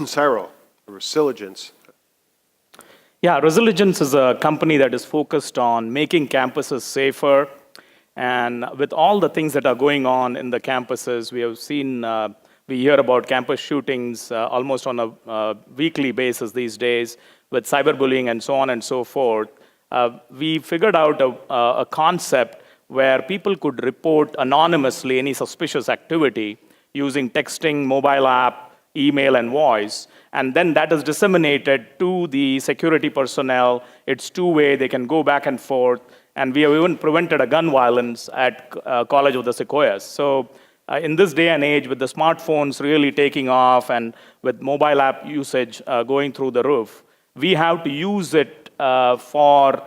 Cyril, Resilience. Yeah, Resilience is a company that is focused on making campuses safer. And with all the things that are going on in the campuses, we have seen, we hear about campus shootings almost on a weekly basis these days with cyberbullying and so on and so forth. We figured out a concept where people could report anonymously any suspicious activity using texting, mobile app, email, and voice. And then that is disseminated to the security personnel. It's two-way, they can go back and forth. And we have even prevented a gun violence at College of the Sequoias. So in this day and age, with the smartphones really taking off and with mobile app usage going through the roof, we have to use it for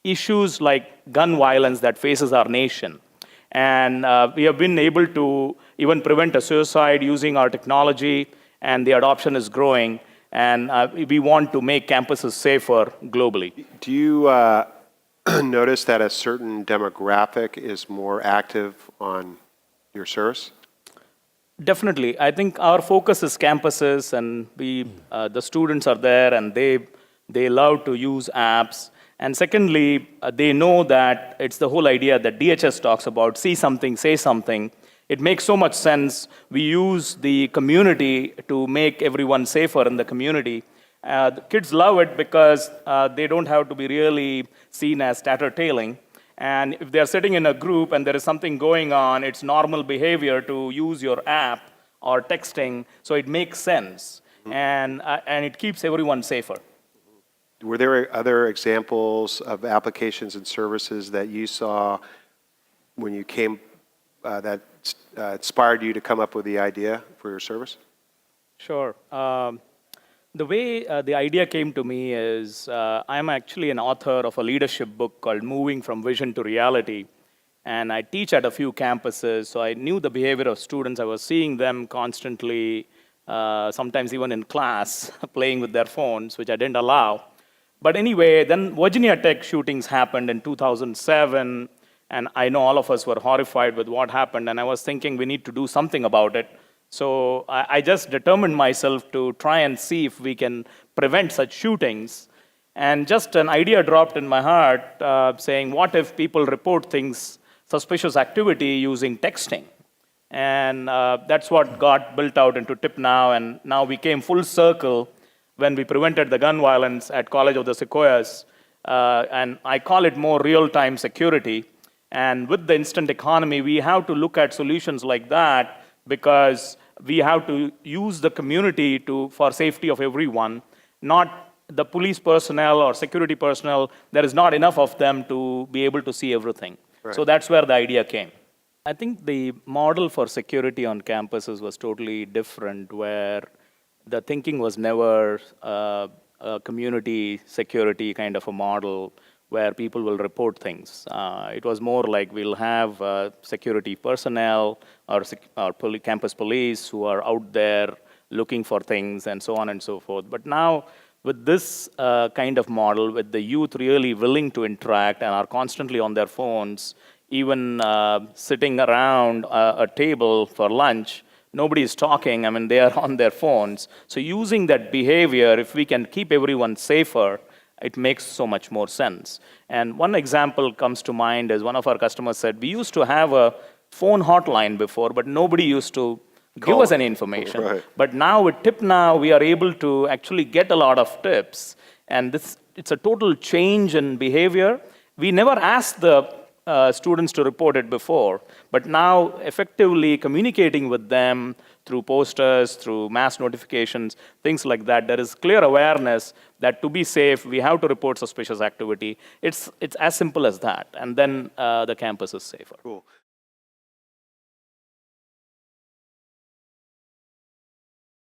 issues like gun violence that faces our nation. And we have been able to even prevent a suicide using our technology, and the adoption is growing. And we want to make campuses safer globally. Do you notice that a certain demographic is more active on your service? Definitely. I think our focus is campuses, and the students are there, and they love to use apps. And secondly, they know that it's the whole idea that DHS talks about, see something, say something. It makes so much sense. We use the community to make everyone safer in the community. The kids love it because they don't have to be really seen as tattletaling. And if they're sitting in a group and there is something going on, it's normal behavior to use your app or texting, so it makes sense. And it keeps everyone safer. Were there other examples of applications and services that you saw when you came that inspired you to come up with the idea for your service? Sure. The way the idea came to me is I'm actually an author of a leadership book called Moving from Vision to Reality. And I teach at a few campuses, so I knew the behavior of students. I was seeing them constantly, sometimes even in class, playing with their phones, which I didn't allow. But anyway, then Virginia Tech shootings happened in 2007, and I know all of us were horrified with what happened, and I was thinking we need to do something about it. So I just determined myself to try and see if we can prevent such shootings. And just an idea dropped in my heart saying, what if people report things, suspicious activity using texting? And that's what got built out into TipNow, and now we came full circle when we prevented the gun violence at College of the Sequoias. And I call it more real-time security. And with the instant economy, we have to look at solutions like that because we have to use the community for safety of everyone, not the police personnel or security personnel. There is not enough of them to be able to see everything. Right. So that's where the idea came. I think the model for security on campuses was totally different, where the thinking was never a community security kind of a model where people will report things. It was more like we'll have security personnel or campus police who are out there looking for things and so on and so forth. But now with this kind of model, with the youth really willing to interact and are constantly on their phones, even sitting around a table for lunch, nobody is talking. I mean, they are on their phones. So using that behavior, if we can keep everyone safer, it makes so much more sense. And one example comes to mind is one of our customers said, we used to have a phone hotline before, but nobody used to give us any information. Right. But now with TipNow, we are able to actually get a lot of tips. And it's a total change in behavior. We never asked the students to report it before, but now effectively communicating with them through posters, through mass notifications, things like that, there is clear awareness that to be safe, we have to report suspicious activity. It's as simple as that, and then the campus is safer. Cool.